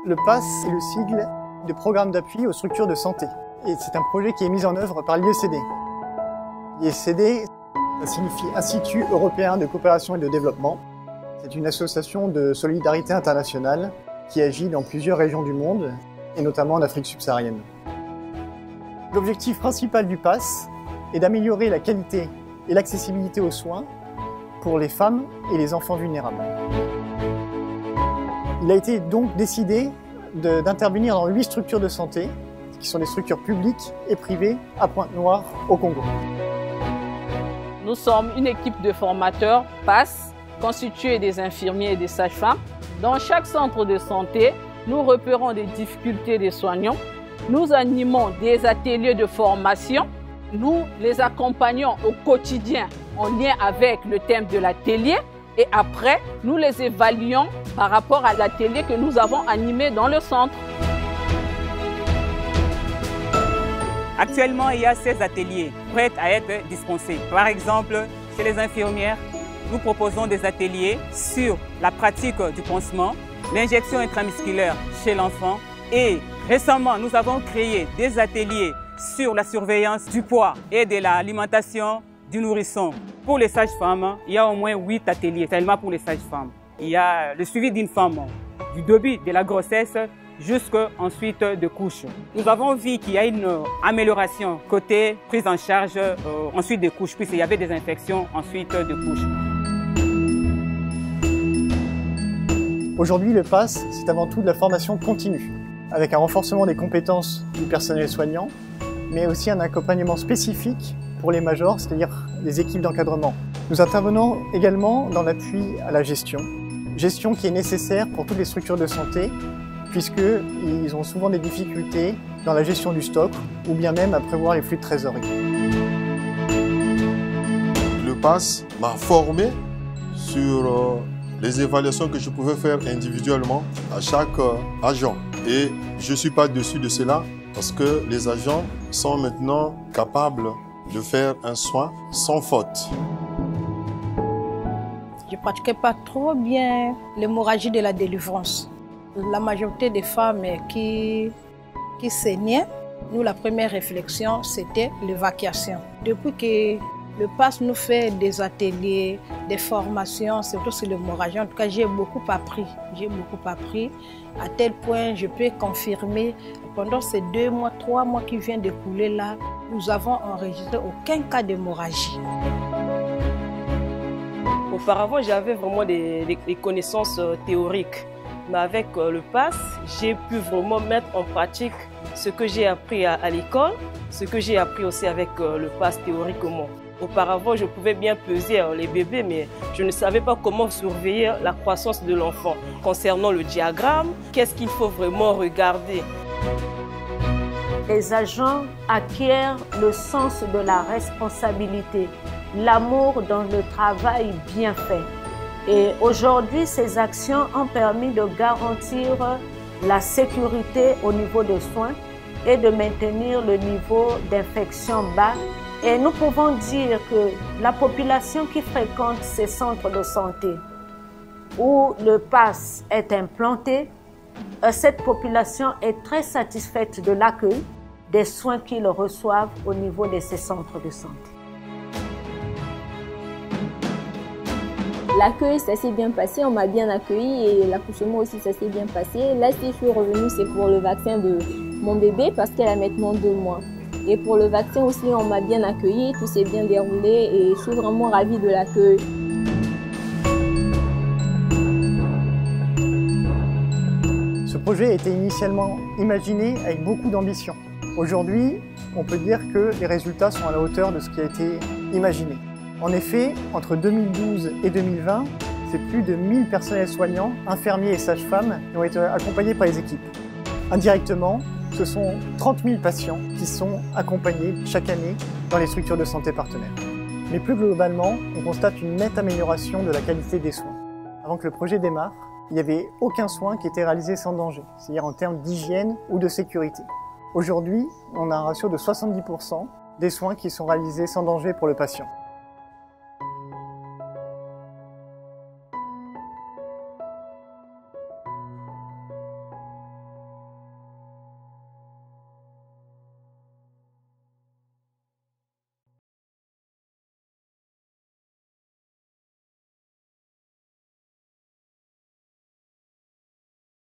Le PASS est le sigle de Programme d'appui aux structures de santé. Et c'est un projet qui est mis en œuvre par l'IECD. L'IECD, ça signifie Institut européen de coopération et de développement. C'est une association de solidarité internationale qui agit dans plusieurs régions du monde, et notamment en Afrique subsaharienne. L'objectif principal du PASS est d'améliorer la qualité et l'accessibilité aux soins pour les femmes et les enfants vulnérables. Il a été donc décidé d'intervenir dans 8 structures de santé, qui sont des structures publiques et privées à Pointe-Noire, au Congo. Nous sommes une équipe de formateurs PASS, constituée des infirmiers et des sages-femmes. Dans chaque centre de santé, nous repérons des difficultés des soignants. Nous animons des ateliers de formation. Nous les accompagnons au quotidien en lien avec le thème de l'atelier. Et après, nous les évaluons par rapport à l'atelier que nous avons animé dans le centre. Actuellement, il y a 16 ateliers prêts à être dispensés. Par exemple, chez les infirmières, nous proposons des ateliers sur la pratique du pansement, l'injection intramusculaire chez l'enfant et récemment, nous avons créé des ateliers sur la surveillance du poids et de l'alimentation du nourrisson. Pour les sages-femmes, il y a au moins 8 ateliers seulement pour les sages-femmes. Il y a le suivi d'une femme du début de la grossesse jusqu'à ensuite de couches. Nous avons vu qu'il y a une amélioration côté prise en charge ensuite des couches, puisqu'il y avait des infections ensuite de couches. Aujourd'hui, le PASS, c'est avant tout de la formation continue, avec un renforcement des compétences du personnel soignant, mais aussi un accompagnement spécifique pour les majors, c'est-à-dire les équipes d'encadrement. Nous intervenons également dans l'appui à la gestion qui est nécessaire pour toutes les structures de santé, puisqu'ils ont souvent des difficultés dans la gestion du stock, ou bien même à prévoir les flux de trésorerie. Le PASS m'a formé sur les évaluations que je pouvais faire individuellement à chaque agent. Et je ne suis pas déçu de cela parce que les agents sont maintenant capables de faire un soin sans faute. Je ne pratiquais pas trop bien l'hémorragie de la délivrance. La majorité des femmes qui saignaient, nous, la première réflexion, c'était l'évacuation. Depuis que le PASS nous fait des ateliers, des formations, surtout sur l'hémorragie. En tout cas, j'ai beaucoup appris. J'ai beaucoup appris, à tel point, je peux confirmer, pendant ces 2 mois, 3 mois qui viennent d'écouler là, nous avons enregistré aucun cas d'hémorragie. Auparavant, j'avais vraiment des connaissances théoriques. Mais avec le PASS, j'ai pu vraiment mettre en pratique ce que j'ai appris à l'école, ce que j'ai appris aussi avec le PASS théoriquement. Auparavant, je pouvais bien peser les bébés, mais je ne savais pas comment surveiller la croissance de l'enfant. Concernant le diagramme, qu'est-ce qu'il faut vraiment regarder? Les agents acquièrent le sens de la responsabilité, l'amour dans le travail bien fait. Et aujourd'hui, ces actions ont permis de garantir la sécurité au niveau des soins et de maintenir le niveau d'infection bas. Et nous pouvons dire que la population qui fréquente ces centres de santé où le PASS est implanté, cette population est très satisfaite de l'accueil, des soins qu'ils reçoivent au niveau de ces centres de santé. L'accueil, ça s'est bien passé, on m'a bien accueilli et l'accouchement aussi, ça s'est bien passé. Là, si je suis revenue, c'est pour le vaccin de mon bébé parce qu'elle a maintenant 2 mois. Et pour le vaccin aussi, on m'a bien accueilli, tout s'est bien déroulé et je suis vraiment ravie de l'accueil. Ce projet a été initialement imaginé avec beaucoup d'ambition. Aujourd'hui, on peut dire que les résultats sont à la hauteur de ce qui a été imaginé. En effet, entre 2012 et 2020, c'est plus de 1000 personnels soignants, infirmiers et sages-femmes qui ont été accompagnés par les équipes. Indirectement, ce sont 30 000 patients qui sont accompagnés chaque année dans les structures de santé partenaires. Mais plus globalement, on constate une nette amélioration de la qualité des soins. Avant que le projet démarre, il n'y avait aucun soin qui était réalisé sans danger, c'est-à-dire en termes d'hygiène ou de sécurité. Aujourd'hui, on a un ratio de 70% des soins qui sont réalisés sans danger pour le patient.